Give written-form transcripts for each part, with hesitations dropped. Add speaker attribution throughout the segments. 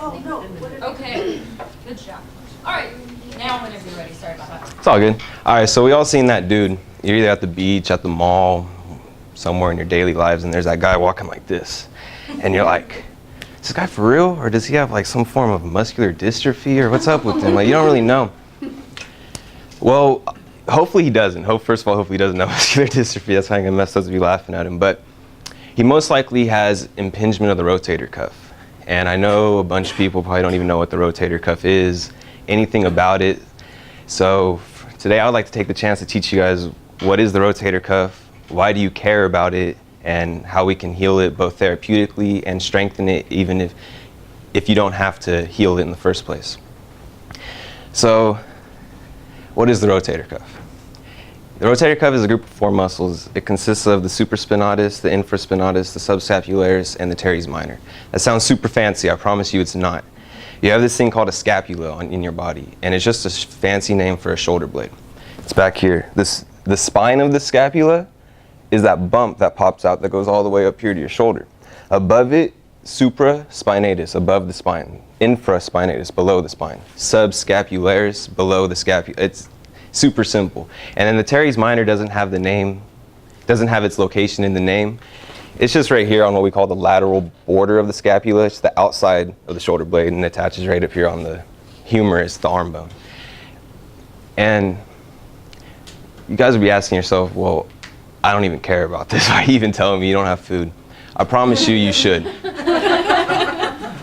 Speaker 1: Oh, no.
Speaker 2: Okay, good job. All right, now whenever you're ready, sorry about that.
Speaker 3: It's all good. All right, so we all seen that dude. You're either at the beach, at the mall, somewhere in your daily lives, and there's that guy walking like this. And you're like, is this guy for real? Or does he have like some form of muscular dystrophy? Or what's up with him? Like, you don't really know. Well, hopefully he doesn't. First of all, hopefully he doesn't have muscular dystrophy. That's how I'm gonna mess up to be laughing at him. But he most likely has impingement of the rotator cuff. And I know a bunch of people probably don't even know what the rotator cuff is, anything about it. So today I would like to take the chance to teach you guys what is the rotator cuff, why do you care about it, and how we can heal it both therapeutically and strengthen it even if you don't have to heal it in the first place. So what is the rotator cuff? The rotator cuff is a group of 4 muscles. It consists of the supraspinatus, the infraspinatus, the subscapularis, and the teres minor. That sounds super fancy. I promise you it's not. You have this thing called a scapula in your body, and it's just a fancy name for a shoulder blade. It's back here. The spine of the scapula is that bump that pops out that goes all the way up here to your shoulder. Above it, supraspinatus, above the spine. Infraspinatus, below the spine. Subscapularis, below the scapula. It's super simple. And then the teres minor doesn't have the name, doesn't have its location in the name. It's just right here on what we call the lateral border of the scapula. It's the outside of the shoulder blade and attaches right up here on the humerus, the arm bone. And you guys would be asking yourself, well, I don't even care about this. Why are you even telling me you don't have food? I promise you, you should.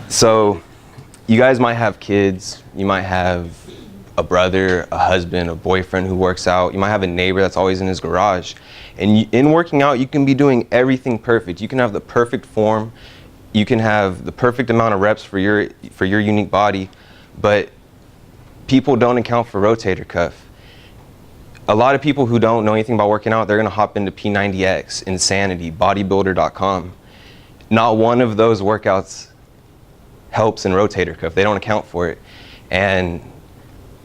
Speaker 3: So you guys might have kids. You might have a brother, a husband, a boyfriend who works out. You might have a neighbor that's always in his garage. And in working out, you can be doing everything perfect. You can have the perfect form. You can have the perfect amount of reps for your unique body. But people don't account for rotator cuff. A lot of people who don't know anything about working out, they're going to hop into P90X, Insanity, Bodybuilder.com. Not one of those workouts helps in rotator cuff. They don't account for it. And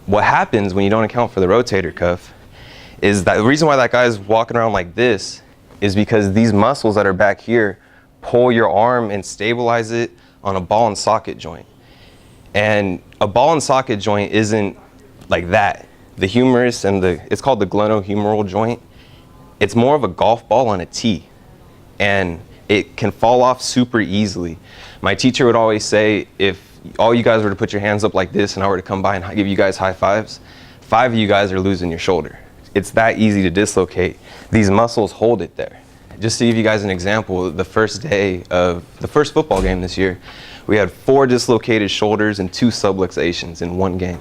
Speaker 3: what happens when you don't account for the rotator cuff is that the reason why that guy's walking around like this is because these muscles that are back here pull your arm and stabilize it on a ball and socket joint. And a ball and socket joint isn't like that. The humerus and it's called the glenohumeral joint. It's more of a golf ball on a tee, and it can fall off super easily. My teacher would always say, if all you guys were to put your hands up like this and I were to come by and give you guys high fives, 5 of you guys are losing your shoulder. It's that easy to dislocate. These muscles hold it there. Just to give you guys an example, the first day of the first football game this year, we had 4 dislocated shoulders and 2 subluxations in one game.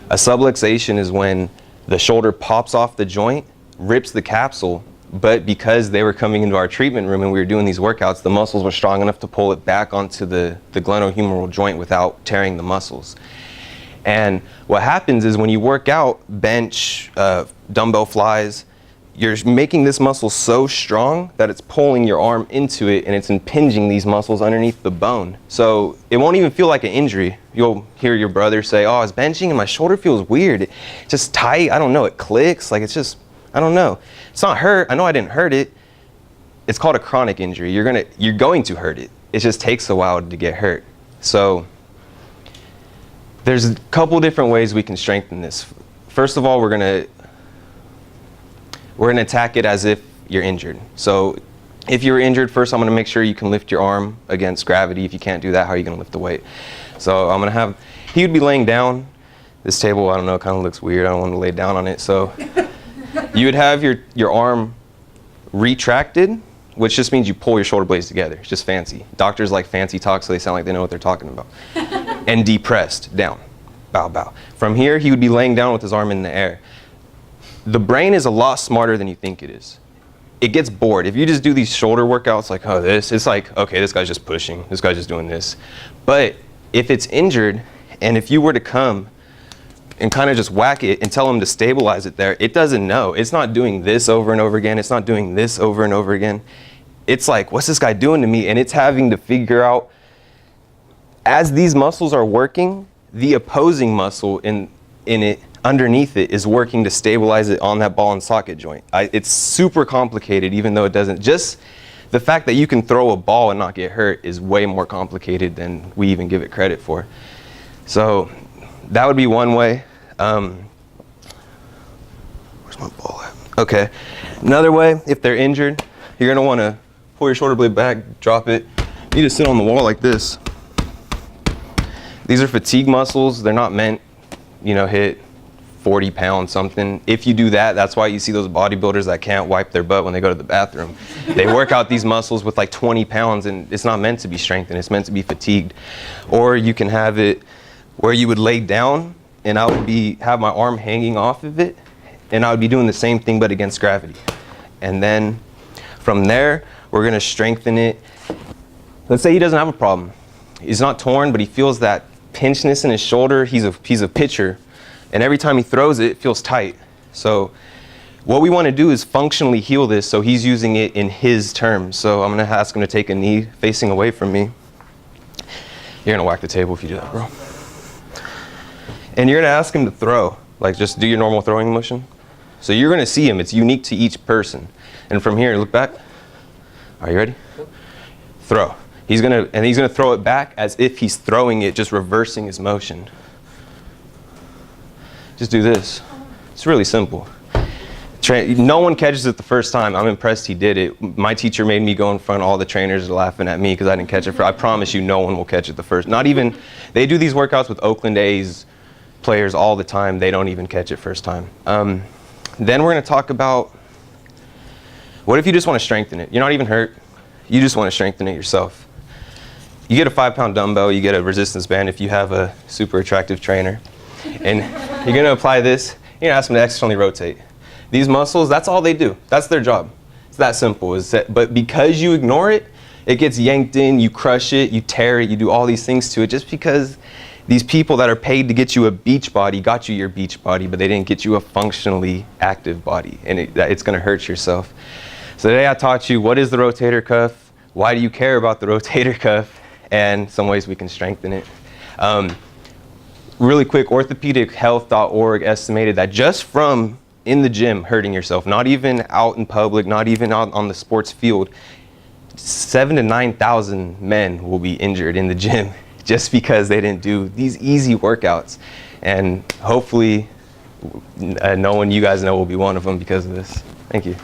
Speaker 3: A subluxation is when the shoulder pops off the joint, rips the capsule, but because they were coming into our treatment room and we were doing these workouts, the muscles were strong enough to pull it back onto the glenohumeral joint without tearing the muscles. And what happens is when you work out, bench, dumbbell flies, you're making this muscle so strong that it's pulling your arm into it and it's impinging these muscles underneath the bone. So it won't even feel like an injury. You'll hear your brother say, oh, I was benching and my shoulder feels weird. It's just tight. I don't know. It clicks. Like it's just, I don't know. It's not hurt. I know I didn't hurt it. It's called a chronic injury. You're going to hurt it. It just takes a while to get hurt. So there's a couple different ways we can strengthen this. First of all, we're gonna attack it as if you're injured. So if you're injured, first I'm gonna make sure you can lift your arm against gravity. If you can't do that, how are you gonna lift the weight? So I'm gonna have, he would be laying down. This table, I don't know, it kind of looks weird. I don't want to lay down on it. So you would have your arm retracted, which just means you pull your shoulder blades together. It's just fancy. Doctors like fancy talk, so they sound like they know what they're talking about. And depressed, down, bow, bow. From here, he would be laying down with his arm in the air. The brain is a lot smarter than you think it is. It gets bored. If you just do these shoulder workouts like, oh, it's like, okay, this guy's just pushing. This guy's just doing this. But if it's injured, and if you were to come and kind of just whack it and tell him to stabilize it there, it doesn't know. It's not doing this over and over again. It's not doing this over and over again. It's like, what's this guy doing to me? And it's having to figure out, as these muscles are working, the opposing muscle in it, underneath it, is working to stabilize it on that ball and socket joint. It's super complicated, even though it doesn't. Just the fact that you can throw a ball and not get hurt is way more complicated than we even give it credit for. So that would be one way. Where's my ball at? Okay. Another way, if they're injured, you're gonna wanna pull your shoulder blade back, drop it. You need to sit on the wall like this. These are fatigue muscles. They're not meant, hit 40 pounds something. If you do that, that's why you see those bodybuilders that can't wipe their butt when they go to the bathroom. They work out these muscles with like 20 pounds and it's not meant to be strengthened. It's meant to be fatigued. Or you can have it where you would lay down and I would have my arm hanging off of it and I would be doing the same thing but against gravity. And then from there, we're gonna strengthen it. Let's say he doesn't have a problem. He's not torn, but he feels that pinchness in his shoulder. He's a pitcher, and every time he throws it, it feels tight. So what we want to do is functionally heal this so he's using it in his terms. So I'm going to ask him to take a knee facing away from me. You're going to whack the table if you do that, bro. And you're going to ask him to throw, like just do your normal throwing motion. So you're going to see him. It's unique to each person. And from here, look back. Are you ready? Throw. He's gonna throw it back as if he's throwing it, just reversing his motion. Just do this. It's really simple. No one catches it the first time. I'm impressed he did it. My teacher made me go in front. All the trainers are laughing at me because I didn't catch it. I promise you, no one will catch it the first. Not even, they do these workouts with Oakland A's players all the time. They don't even catch it first time. Then we're gonna talk about, what if you just wanna strengthen it? You're not even hurt. You just wanna strengthen it yourself. You get a 5-pound dumbbell, you get a resistance band if you have a super attractive trainer. And you're gonna apply this, you're gonna ask them to externally rotate. These muscles, that's all they do. That's their job. It's that simple. But because you ignore it, it gets yanked in, you crush it, you tear it, you do all these things to it just because these people that are paid to get you a beach body got you your beach body, but they didn't get you a functionally active body, and it's gonna hurt yourself. So today I taught you what is the rotator cuff, why do you care about the rotator cuff, and some ways we can strengthen it. Really quick, orthopedichealth.org estimated that just from in the gym hurting yourself, not even out in public, not even out on the sports field, 7,000 to 9,000 men will be injured in the gym just because they didn't do these easy workouts. And hopefully no one you guys know will be one of them because of this. Thank you.